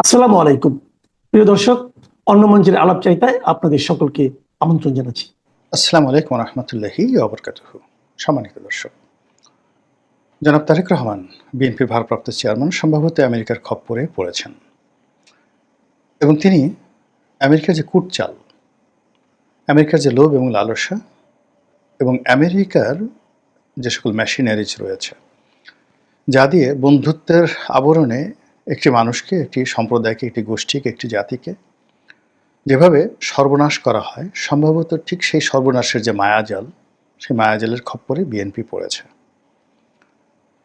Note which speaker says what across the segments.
Speaker 1: আসসালামু আলাইকুম প্রিয় দর্শক, অন্য মঞ্চের আলাপচারিতায় আপনাদের সকলকে আমন্ত্রণ জানাচ্ছি।
Speaker 2: আসসালামু আলাইকুম রহমতুল্লাহি ওবরকাতুহু। সম্মানিত দর্শক, জনাব তারেক রহমান বিএনপির ভারপ্রাপ্ত চেয়ারম্যান সম্ভবত আমেরিকার খপ্পরে পড়েছেন এবং তিনি আমেরিকার যে কূটচাল, আমেরিকার যে লোভ এবং লালসা এবং আমেরিকার যে সকল মেশিনারিজ রয়েছে, যা দিয়ে বন্ধুত্বের আবরণে একটি মানুষকে, একটি সম্প্রদায়কে, একটি গোষ্ঠীকে, একটি জাতিকে যেভাবে সর্বনাশ করা হয়, সম্ভবত ঠিক সেই সর্বনাশের যে মায়াজাল, সেই মায়াজালের খপ্পরে বিএনপি পড়েছে।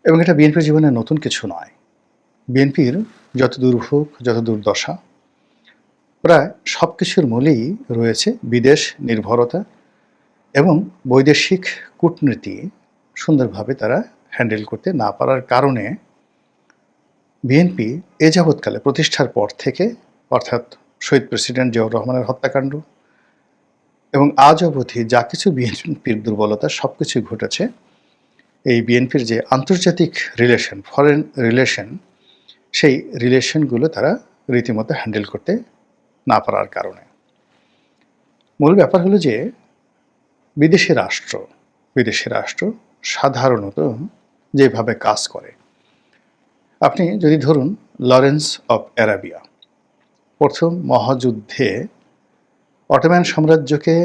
Speaker 2: এবং এটা বিএনপির জীবনে নতুন কিছু নয়। বিএনপির যত দুর্ভোগ, যত দুর্দশা, প্রায় সব কিছুর মূলেই রয়েছে বিদেশ নির্ভরতা এবং বৈদেশিক কূটনীতি সুন্দরভাবে তারা হ্যান্ডেল করতে না পারার কারণে বিএনপি এ যাবৎকালে প্রতিষ্ঠার পর থেকে, অর্থাৎ শহীদ প্রেসিডেন্ট জিয়াউর রহমানের হত্যাকাণ্ড এবং আজ অবধি যা কিছু বিএনপির দুর্বলতা সব কিছুই ঘটেছে এই বিএনপির যে আন্তর্জাতিক রিলেশন, ফরেন রিলেশন, সেই রিলেশনগুলো তারা রীতিমতো হ্যান্ডেল করতে না পারার কারণে। মূল ব্যাপার হলো যে বিদেশি রাষ্ট্র সাধারণত যেভাবে কাজ করে, আপনি যদি ধরুন লরেন্স অফ অ্যারাবিয়া প্রথম মহাযুদ্ধে অটোম্যান সাম্রাজ্যকে,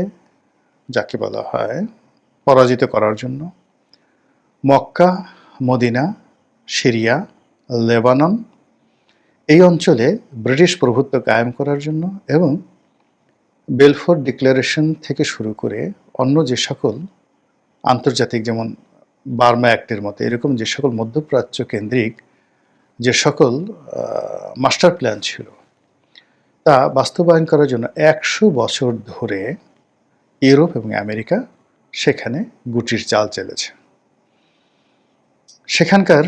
Speaker 2: যাকে বলা হয়, পরাজিত করার জন্য মক্কা, মদিনা, সিরিয়া, লেবানন এই অঞ্চলে ব্রিটিশ প্রভুত্ব কায়েম করার জন্য এবং বেলফোর ডিক্লারেশন থেকে শুরু করে অন্য যে সকল আন্তর্জাতিক, যেমন বার্মা অ্যাক্টের মতো এরকম যে সকল মধ্যপ্রাচ্য কেন্দ্রিক যে সকল মাস্টার প্ল্যান ছিল, তা বাস্তবায়ন করার জন্য 100 বছর ধরে ইউরোপ এবং আমেরিকা সেখানে গুটির চাল চেলেছে। সেখানকার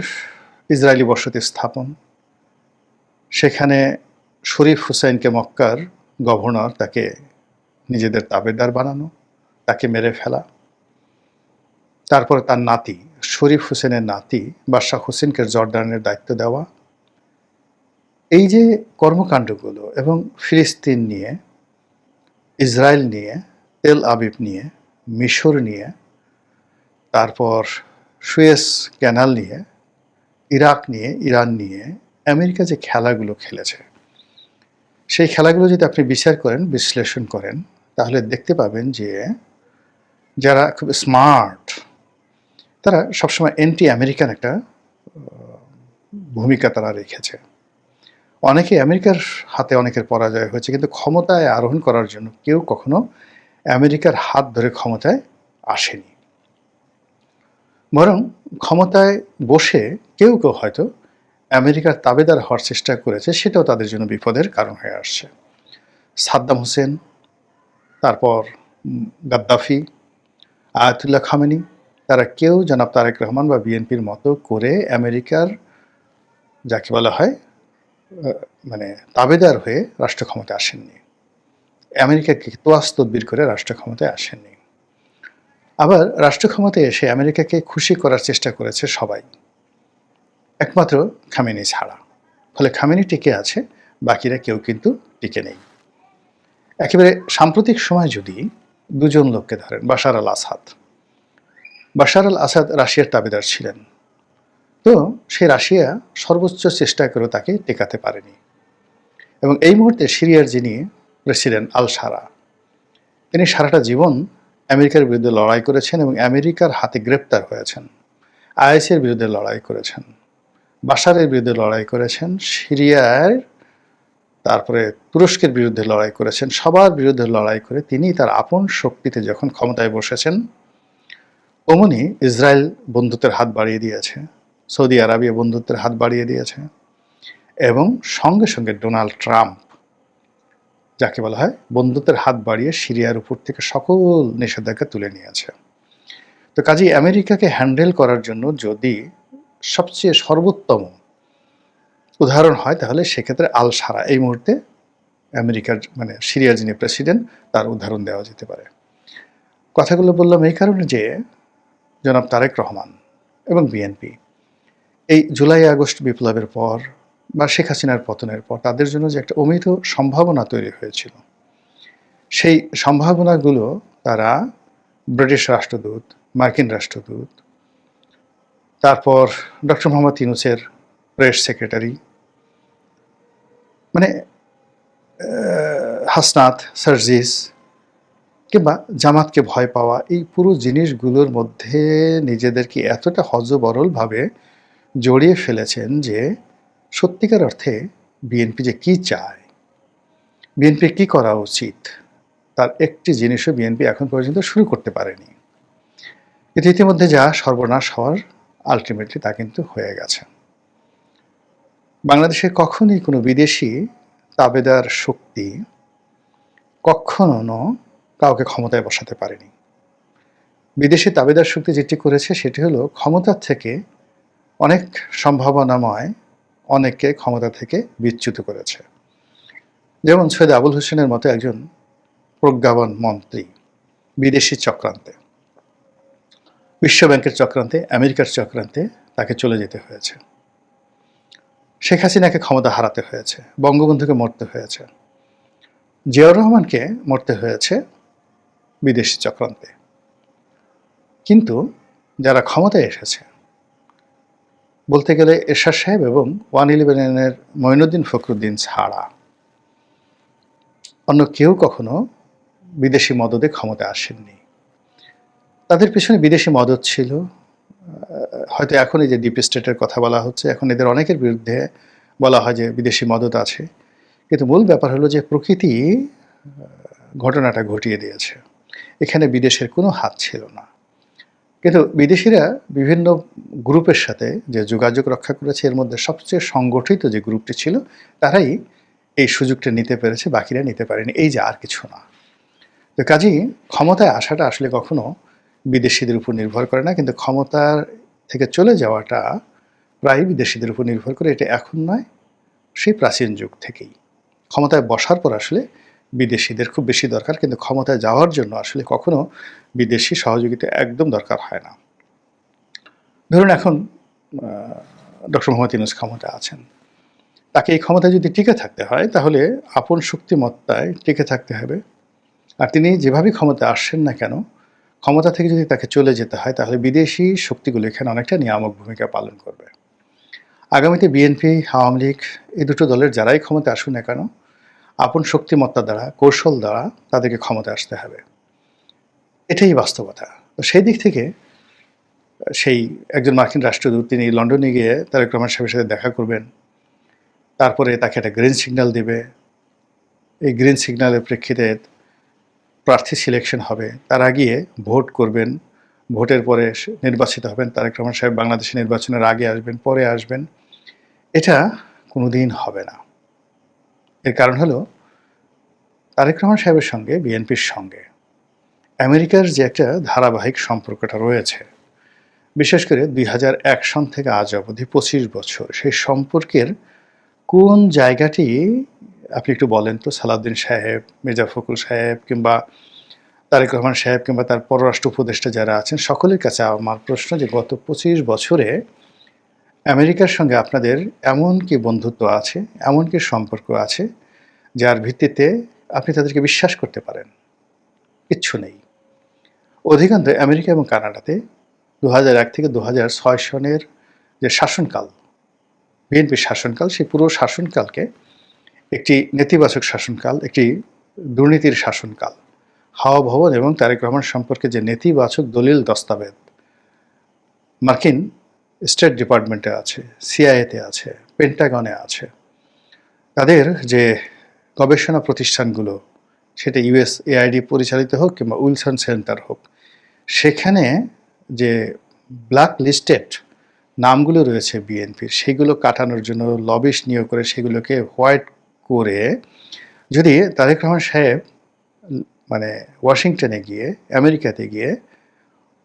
Speaker 2: ইসরায়েলি বসতি স্থাপন, সেখানে শরীফ হুসাইনকে মক্কার গভর্নর, তাকে নিজেদের তাবেদার বানানো, তাকে মেরে ফেলা, তারপরে তার নাতি শরীফ হুসেনের নাতি বাদশাহ হুসেনকে জর্ডানের দায়িত্ব দেওয়া, এই যে কর্মকাণ্ডগুলো, এবং ফিলিস্তিন নিয়ে, ইসরায়েল নিয়ে, তেল আবিব নিয়ে, মিশর নিয়ে, তারপর সুয়েজ ক্যানাল নিয়ে, ইরাক নিয়ে, ইরান নিয়ে আমেরিকা যে খেলাগুলো খেলেছে, সেই খেলাগুলো যদি আপনি বিচার করেন, বিশ্লেষণ করেন, তাহলে দেখতে পাবেন যে যারা খুব স্মার্ট তারা সবসময় অ্যান্টি আমেরিকান একটা ভূমিকা তারা রেখেছে। অনেকে আমেরিকার হাতে অনেকের পরাজয় হয়েছে, কিন্তু ক্ষমতায় আরোহণ করার জন্য কেউ কখনো আমেরিকার হাত ধরে ক্ষমতায় আসেনি। বরং ক্ষমতায় বসে কেউ কেউ হয়তো আমেরিকার তাবেদার হওয়ার চেষ্টা করেছে, সেটাও তাদের জন্য বিপদের কারণ হয়ে আসছে। সাদ্দাম হোসেন, তারপর গাদ্দাফি, আয়াতুল্লাহ খামেনি, তারা কেউ জনাব তারেক রহমান বা বিএনপির মতো করে আমেরিকার, যাকে বলা হয়, মানে তাবেদার হয়ে রাষ্ট্র ক্ষমতায় আসেননি। আমেরিকাকে তোয়াজ তদবির করে রাষ্ট্র ক্ষমতায় আসেননি। আবার রাষ্ট্র ক্ষমতায় এসে আমেরিকাকে খুশি করার চেষ্টা করেছে সবাই, একমাত্র খামেনি ছাড়া। ফলে খামেনি টিকে আছে, বাকিরা কেউ কিন্তু টিকে নেই। একেবারে সাম্প্রতিক সময় যদি দুজন লোককে ধরেন, বাশার আল আসাদ রাশিয়ার তাবেদার ছিলেন, তো সেই রাশিয়া সর্বোচ্চ চেষ্টা করে তাকে টেকাতে পারেনি। এবং এই মুহূর্তে সিরিয়ার যিনি প্রেসিডেন্ট আল সারা, তিনি সারাটা জীবন আমেরিকার বিরুদ্ধে লড়াই করেছেন এবং আমেরিকার হাতে গ্রেপ্তার হয়েছেন। আইএসের বিরুদ্ধে লড়াই করেছেন, বাশারের বিরুদ্ধে লড়াই করেছেন, সিরিয়ার, তারপরে তুরস্কের বিরুদ্ধে লড়াই করেছেন। সবার বিরুদ্ধে লড়াই করে তিনি তার আপন শক্তিতে যখন ক্ষমতায় বসেছেন, অমনি ইসরায়েল বন্ধুত্বের হাত বাড়িয়ে দিয়েছে, সৌদি আরবিয়া বন্ধুত্বের হাত বাড়িয়ে দিয়েছে, এবং সঙ্গে সঙ্গে ডোনাল্ড ট্রাম্প, যাকে বলা হয়, বন্ধুত্বের হাত বাড়িয়ে সিরিয়ার উপর থেকে সকল নিষেধাজ্ঞা তুলে নিয়েছে। তো কাজেই আমেরিকাকে হ্যান্ডেল করার জন্য যদি সবচেয়ে সর্বোত্তম উদাহরণ হয়, তাহলে সেক্ষেত্রে আল সারা এই মুহূর্তে আমেরিকার, মানে সিরিয়ার যিনি প্রেসিডেন্ট, তার উদাহরণ দেওয়া যেতে পারে। কথাগুলো বললাম এই কারণে যে জনাব তারেক রহমান এবং বিএনপি এই জুলাই আগস্ট বিপ্লবের পর বা শেখ হাসিনার পতনের পর তাদের জন্য যে একটা অমিত সম্ভাবনা তৈরি হয়েছিল, সেই সম্ভাবনাগুলো তারা ব্রিটিশ রাষ্ট্রদূত, মার্কিন রাষ্ট্রদূত, তারপর ডক্টর মোহাম্মদ ইউনূসের প্রেস সেক্রেটারি, মানে হাসনাত, সার্জিস কিংবা জামাতকে ভয় পাওয়া, এই পুরো জিনিসগুলোর মধ্যে নিজেদেরকে এতটা হযবরলভাবে জড়িয়ে ফেলেছেন যে সত্যিকার অর্থে বিএনপি যে কী চায়, বিএনপির কী করা উচিত, তার একটি জিনিসও বিএনপি এখন পর্যন্ত শুরু করতে পারেনি। কিন্তু ইতিমধ্যে যা সর্বনাশ হওয়ার আলটিমেটলি তা কিন্তু হয়ে গেছে। বাংলাদেশে কখনোই কোনো বিদেশি তাবেদার শক্তি কখনো কাউকে ক্ষমতায় বসাতে পারেনি। বিদেশি তাবেদার শক্তি যেটি করেছে সেটি হলো ক্ষমতার থেকে অনেক সম্ভাবনাময় অনেককে ক্ষমতা থেকে বিচ্যুত করেছে। যেমন সৈয়দ আবুল হোসেনের মতো একজন প্রজ্ঞাবান মন্ত্রী বিদেশি চক্রান্তে, বিশ্বব্যাংকের চক্রান্তে, আমেরিকার চক্রান্তে তাকে চলে যেতে হয়েছে। শেখ হাসিনাকে ক্ষমতা হারাতে হয়েছে, বঙ্গবন্ধুকে মরতে হয়েছে, জিয়াউর রহমানকে মরতে হয়েছে বিদেশি চক্রান্তে। কিন্তু যারা ক্ষমতায় এসেছে, বলতে গেলে এরশাদ সাহেব এবং 111-এর মঈনুদ্দিন ফখরুদ্দিন ছাড়া অন্য কেউ কখনো বিদেশি মদদে ক্ষমতায় আসেননি। তাদের পেছনে বিদেশি মদদ ছিল। হয়তো এখন এই যে ডিপ স্টেটের কথা বলা হচ্ছে, এখন এদের অনেকের বিরুদ্ধে বলা হয় যে বিদেশি মদদ আছে, কিন্তু মূল ব্যাপার হলো যে প্রকৃতি ঘটনাটা ঘটিয়ে দিয়েছে, এখানে বিদেশের কোনো হাত ছিল না। কিন্তু বিদেশিরা বিভিন্ন গ্রুপের সাথে যে যোগাযোগ রক্ষা করেছে, এর মধ্যে সবচেয়ে সংগঠিত যে গ্রুপটি ছিল তারাই এই সুযোগটা নিতে পেরেছে, বাকিরা নিতে পারেনি, এই যে আর কিছু না। তো কাজেই ক্ষমতায় আসাটা আসলে কখনো বিদেশিদের উপর নির্ভর করে না, কিন্তু ক্ষমতার থেকে চলে যাওয়াটা প্রায় বিদেশিদের উপর নির্ভর করে। এটা এখন নয়, সেই প্রাচীন যুগ থেকেই। ক্ষমতায় বসার পর আসলে বিদেশিদের খুব বেশি দরকার, কিন্তু ক্ষমতায় যাওয়ার জন্য আসলে কখনো বিদেশি সহযোগিতা একদম দরকার হয় না। ধরুন এখন ডক্টর মোহাম্মদ ইউনূস ক্ষমতায় আছেন, তাকে এই ক্ষমতায় যদি টিকে থাকতে হয় তাহলে আপন শক্তিমত্তায় টিকে থাকতে হবে। আর তিনি যেভাবে ক্ষমতায় আসছেন না কেন, ক্ষমতা থেকে যদি তাকে চলে যেতে হয় তাহলে বিদেশি শক্তিগুলো এখানে অনেকটা নিয়ামক ভূমিকা পালন করবে। আগামীতে বিএনপি, আওয়ামী লীগ, এই দুটো দলের যারাই ক্ষমতায় আসুন না কেন, আপন শক্তিমত্তা দ্বারা, কৌশল দ্বারা তাদেরকে ক্ষমতায় আসতে হবে, এটাই বাস্তবতা। তো সেই দিক থেকে সেই একজন মার্কিন রাষ্ট্রদূত তিনি লন্ডনে গিয়ে তারেক রহমান সাহেবের সাথে দেখা করবেন, তারপরে তাকে একটা গ্রিন সিগন্যাল দেবে, এই গ্রিন সিগন্যালের প্রেক্ষিতে প্রার্থী সিলেকশন হবে, তারা গিয়ে ভোট করবেন, ভোটের পরে নির্বাচিত হবেন। তারেক রহমান সাহেব বাংলাদেশে নির্বাচনের আগে আসবেন, পরে আসবেন, এটা কোনোদিন হবে না। এর কারণ হলো তারেক রহমান সাহেবের সঙ্গে বিএনপির সঙ্গে আমেরিকার যে একটা ধারাবাহিক সম্পর্কটা রয়েছে, বিশেষ করে 2001 সন থেকে আজ অবধি 25 বছর, সেই সম্পর্কের কোন জায়গাটি আপনি একটু বলেন তো সালাউদ্দিন সাহেব, মির্জা ফখরুল সাহেব কিংবা তারেক রহমান সাহেব কিংবা তার পররাষ্ট্র উপদেষ্টা যারা আছেন, সকলের কাছে আমার প্রশ্ন যে গত 25 বছরে আমেরিকার সঙ্গে আপনাদের এমন কি বন্ধুত্ব আছে, এমন কি সম্পর্ক আছে যার ভিত্তিতে আপনি তাদেরকে বিশ্বাস করতে পারেন? কিচ্ছু নেই। অধিকাংশ আমেরিকা এবং কানাডাতে 2001 থেকে 2006 সনের যে শাসনকাল, বিএনপির শাসনকাল, সেই পুরো শাসনকালকে একটি নেতিবাচক শাসনকাল, একটি দুর্নীতির শাসনকাল। হাওয়া ভবন এবং তারেক রহমান সম্পর্কে যে নেতিবাচক দলিল দস্তাবেজ মার্কিন স্টেট ডিপার্টমেন্টে আছে, সিআইএতে আছে, পেন্টাগনে আছে, তাদের যে গবেষণা প্রতিষ্ঠানগুলো, সেটা ইউএসএআইডি পরিচালিত হোক কিংবা উইলসন সেন্টার হোক, সেখানে যে ব্ল্যাক লিস্টেড নামগুলো রয়েছে বিএনপির, সেগুলো কাটানোর জন্য লবিস্ট নিয়োগ করে সেগুলোকে হোয়াইট করে যদি তারেক রহমান সাহেব মানে ওয়াশিংটনে গিয়ে, আমেরিকাতে গিয়ে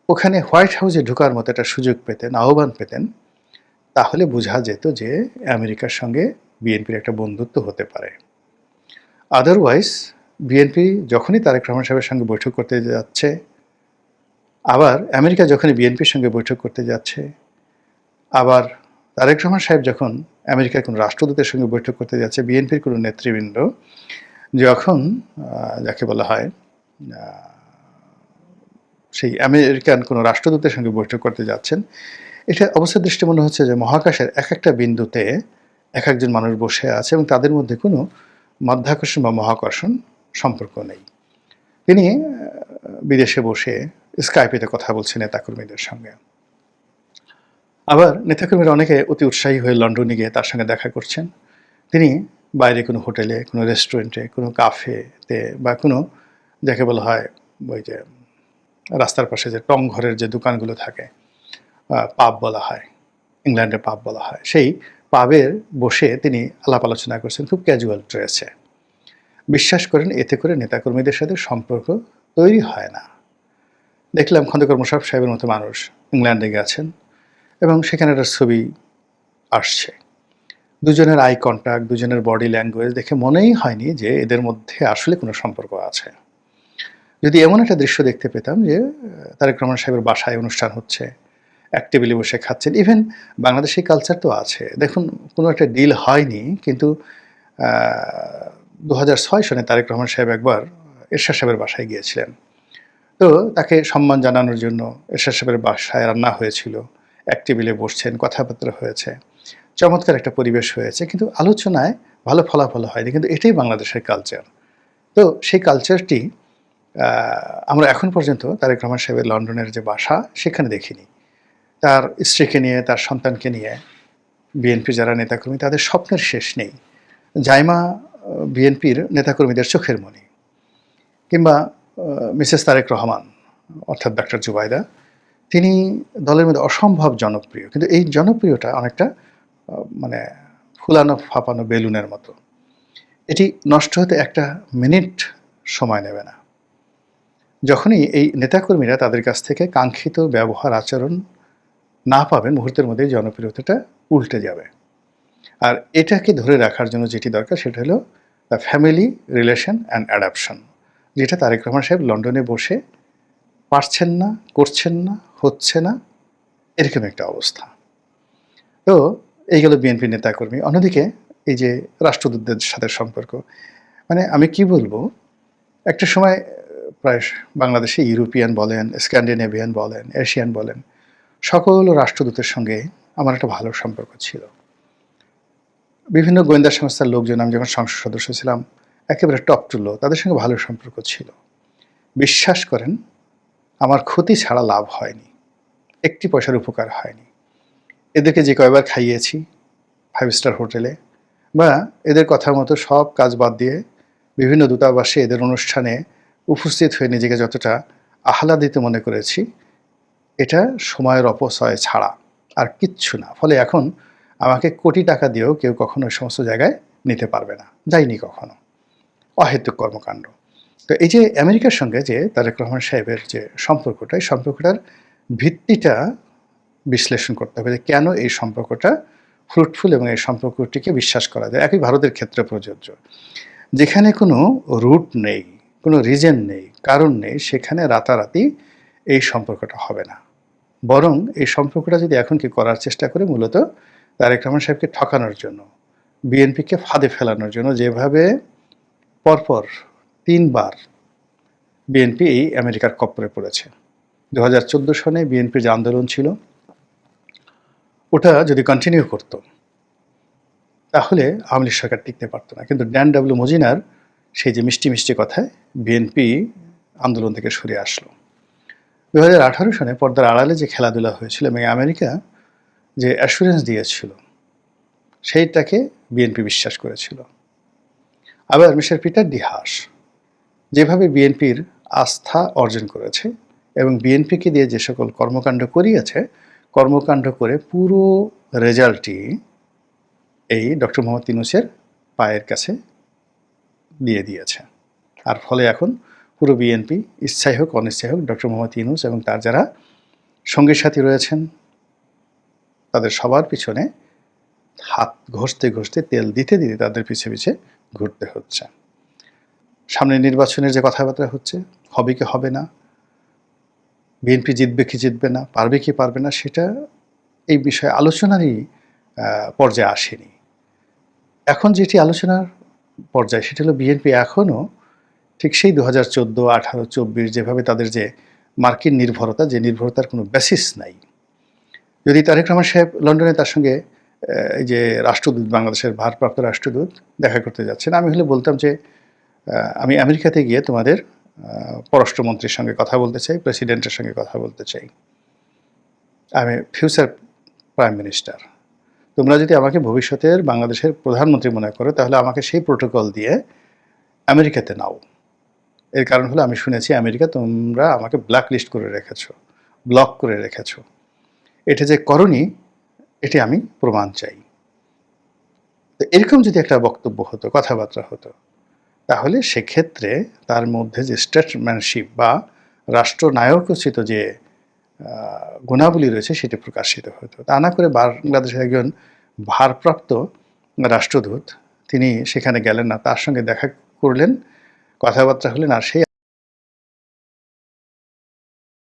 Speaker 2: ওখানে হোয়াইট হাউসে ঢোকার মতো একটা সুযোগ পেতেন, আহ্বান পেতেন, তাহলে বোঝা যেত যে আমেরিকার সঙ্গে বিএনপির একটা বন্ধুত্ব হতে পারে। আদারওয়াইজ বিএনপি যখনই তারেক রহমান সাহেবের সঙ্গে বৈঠক করতে যাচ্ছে, আবার আমেরিকা যখনই বিএনপির সঙ্গে বৈঠক করতে যাচ্ছে, আবার তারেক রহমান সাহেব যখন আমেরিকার কোনো রাষ্ট্রদূতের সঙ্গে বৈঠক করতে যাচ্ছে, বিএনপির কোনো নেতৃবৃন্দ যখন যাকে বলা হয় সেই আমেরিকান কোনো রাষ্ট্রদূতের সঙ্গে বৈঠক করতে যাচ্ছেন, এটা অবস্থা দৃষ্টি মনে হচ্ছে যে মহাকাশের এক একটা বিন্দুতে এক একজন মানুষ বসে আছে এবং তাদের মধ্যে কোনো মাধ্যাকর্ষণ বা মহাকর্ষণ সম্পর্ক নেই। তিনি বিদেশে বসে স্কাইপেতে কথা বলছেন নেতাকর্মীদের সঙ্গে। আবার নেতাকর্মীরা অনেকে অতি উৎসাহী হয়ে লন্ডনে গিয়ে তার সঙ্গে দেখা করছেন। তিনি বাইরে কোনো হোটেলে, কোনো রেস্টুরেন্টে, কোনো কাফেতে বা কোনো যাকে বলা হয় ওই যে রাস্তার পাশে যে টং ঘরের যে দোকানগুলো থাকে, পাব বলা হয়, ইংল্যান্ডে পাব বলা হয়, সেই পাবের বসে তিনি আলাপ আলোচনা করছেন খুব ক্যাজুয়াল ড্রেসে। বিশ্বাস করেন এতে করে নেতাকর্মীদের সাথে সম্পর্ক তৈরি হয় না। দেখলাম খন্দকার মোশাররফ সাহেবের মতো মানুষ ইংল্যান্ডে গেছেন এবং সেখানে একটা ছবি আসছে, দুজনের আই কন্ট্যাক্ট, দুজনের বডি ল্যাঙ্গুয়েজ দেখে মনেই হয়নি যে এদের মধ্যে আসলে কোনো সম্পর্ক আছে। যদি এমন একটা দৃশ্য দেখতে পেতাম যে তারেক রহমান সাহেবের বাসায় অনুষ্ঠান হচ্ছে, এক টেবিলে বসে খাচ্ছেন, ইভেন বাংলাদেশি কালচার তো আছে, দেখুন কোনো একটা ডিল হয়নি, কিন্তু 2006 সনে তারেক রহমান সাহেব একবার এরশাদ সাহেবের বাসায় গিয়েছিলেন। তো তাকে সম্মান জানানোর জন্য এরশাদ সাহেবের বাসায় রান্না হয়েছিল, এক টেবিলে বসছেন, কথাবার্তা হয়েছে, চমৎকার একটা পরিবেশ হয়েছে, কিন্তু আলোচনায় ভালো ফলাফল হয়নি। কিন্তু এটাই বাংলাদেশের কালচার। তো সেই কালচারটি আমরা এখন পর্যন্ত তারেক রহমান সাহেবের লন্ডনের যে বাসা সেখানে দেখিনি। তার স্ত্রীকে নিয়ে, তার সন্তানকে নিয়ে বিএনপির যারা নেতাকর্মী তাদের স্বপ্নের শেষ নেই। জাইমা বিএনপির নেতাকর্মীদের চোখের মণি, কিংবা মিসেস তারেক রহমান অর্থাৎ ডক্টর জুবাইদা, তিনি দলের মধ্যে অসম্ভব জনপ্রিয়, কিন্তু এই জনপ্রিয়তা অনেকটা মানে ফুলানো ফাঁপানো বেলুনের মতো। এটি নষ্ট হতে একটা মিনিট সময় নেবে না। যখনই এই নেতাকর্মীরা তাদের কাছ থেকে কাঙ্ক্ষিত ব্যবহার আচরণ না পাবেন, মুহূর্তের মধ্যেই জনপ্রিয়তাটা উল্টে যাবে। আর এটাকে ধরে রাখার জন্য যেটি দরকার সেটা হলো the family relation and adoption, যেটা তারেক রহমান সাহেব লন্ডনে বসে পারছেন না, করছেন না, হচ্ছে না, এরকম একটা অবস্থা। তো এই গেল বিএনপি নেতাকর্মী। অন্যদিকে এই যে রাষ্ট্রদূতদের সাথে সম্পর্ক, মানে আমি কি বলবো, একটা সময় প্রায় বাংলাদেশে ইউরোপিয়ান বলেন, স্ক্যান্ডিনেভিয়ান বলেন, এশিয়ান বলেন, সকল রাষ্ট্রদূতের সঙ্গে আমার একটা ভালো সম্পর্ক ছিল। বিভিন্ন গোয়েন্দা সংস্থার লোকজন, আমি যখন সংসদ সদস্য ছিলাম, একেবারে টপ টু লো, তাদের সঙ্গে ভালো সম্পর্ক ছিল। বিশ্বাস করেন আমার ক্ষতি ছাড়া লাভ হয়নি, একটি পয়সার উপকার হয়নি। এদেরকে যে কয়বার খাইয়েছি 5 স্টার হোটেলে, বা এদের কথা মতো সব কাজ বাদ দিয়ে বিভিন্ন দূতাবাসে এদের অনুষ্ঠানে উপস্থিত হয়ে নিজেকে যতটা আহ্লাদিত মনে করেছি, এটা সময়ের অপচয় ছাড়া আর কিচ্ছু না। ফলে এখন আমাকে কোটি টাকা দিয়েও কেউ কখনো ওই সমস্ত জায়গায় নিতে পারবে না, যাইনি কখনো। অহেতুক কর্মকাণ্ড। তো এই যে আমেরিকার সঙ্গে যে তারেক রহমান সাহেবের যে সম্পর্কটা, এই সম্পর্কটার ভিত্তিটা বিশ্লেষণ করতে হবে যে কেন এই সম্পর্কটা ফ্রুটফুল এবং এই সম্পর্কটিকে বিশ্বাস করা যায়। একই ভারতের ক্ষেত্রে প্রযোজ্য। যেখানে কোনো রুট নেই, কোনো রিজন নেই, কারণ নেই, সেখানে রাতারাতি এই সম্পর্কটা হবে না। বরং এই সম্পর্কটা যদি এখন কি করার চেষ্টা করে, মূলত তারেক রহমান সাহেবকে ঠকানোর জন্য, বিএনপিকে ফাঁদে ফেলানোর জন্য, যেভাবে পরপর 3 বার বিএনপি এই আমেরিকার কপ্পরে পড়েছে। 2014 সনে বিএনপির যে আন্দোলন ছিল, ওটা যদি কন্টিনিউ করত তাহলে আওয়ামী লীগ সরকার টিকতে পারত না। কিন্তু ড্যান ডাব্লিউ মজিনার সেই যে মিষ্টি মিষ্টি কথায় বিএনপি আন্দোলন থেকে সরে আসলো। 2018 সনে পর্দার আড়ালে যে খেলাধুলা হয়েছিল এবং আমেরিকা যে অ্যাসুরেন্স দিয়েছিল, সেইটাকে বিএনপি বিশ্বাস করেছিল। আবার মিস্টার পিটার ডি হাস যেভাবে বিএনপির আস্থা অর্জন করেছে এবং বিএনপিকে দিয়ে যে সকল কর্মকাণ্ড করিয়েছে, কর্মকাণ্ড করে পুরো রেজাল্টটি এই ডক্টর মোহাম্মদ ইউনূসের পায়ের কাছে দিয়ে দিয়েছে। আর ফলে এখন পুরো বিএনপি, ইচ্ছাই হোক অনিচ্ছাই হোক, ডক্টর মোহাম্মদ ইউনূস এবং তার যারা সঙ্গী সাথী রয়েছেন, তাদের সবার পিছনে হাত ঘষতে ঘষতে, তেল দিতে দিতে তাদের পিছে পিছে ঘুরতে হচ্ছে। সামনে নির্বাচনের যে কথাবার্তা হচ্ছে, হবে কি হবে না, বিএনপি জিতবে কি জিতবে না, পারবে কি পারবে না, সেটা এই বিষয়ে আলোচনারই পর্যায়ে আসেনি। এখন যেটি আলোচনার পর্যায়ে সেটি হলো বিএনপি এখনও ঠিক সেই 2014, 18, 24 যেভাবে তাদের যে মার্কিন নির্ভরতা, যে নির্ভরতার কোনো বেসিস নাই। যদি তারেক রহমান সাহেব লন্ডনে তার সঙ্গে এই যে রাষ্ট্রদূত, বাংলাদেশের ভারপ্রাপ্ত রাষ্ট্রদূত দেখা করতে যাচ্ছেন, আমি হলে বলতাম যে আমি আমেরিকাতে গিয়ে তোমাদের পররাষ্ট্রমন্ত্রীর সঙ্গে কথা বলতে চাই, প্রেসিডেন্টের সঙ্গে কথা বলতে চাই, আমি ফিউচার প্রাইম মিনিস্টার। তোমরা যদি আমাকে ভবিষ্যতের বাংলাদেশের প্রধানমন্ত্রী মনে করো তাহলে আমাকে সেই প্রোটোকল দিয়ে আমেরিকাতে নাও। এর কারণ হলো আমি শুনেছি আমেরিকা তোমরা আমাকে ব্ল্যাক লিস্ট করে রেখেছো, ব্লক করে রেখেছো। এটা যে করনি এটি আমি প্রমাণ চাই। তো এরকম যদি একটা বক্তব্য হতো, কথাবার্তা হতো, তাহলে সেক্ষেত্রে তার মধ্যে যে স্টেটসম্যানশিপ বা রাষ্ট্রনায়কোচিত যে গুণাবলী রয়েছে সেটি প্রকাশিত হতো। তা না করে বাংলাদেশের একজন ভারপ্রাপ্ত রাষ্ট্রদূত তিনি সেখানে গেলেন না, তার সঙ্গে দেখা করলেন, কথাবার্তা হলেন, আর সেই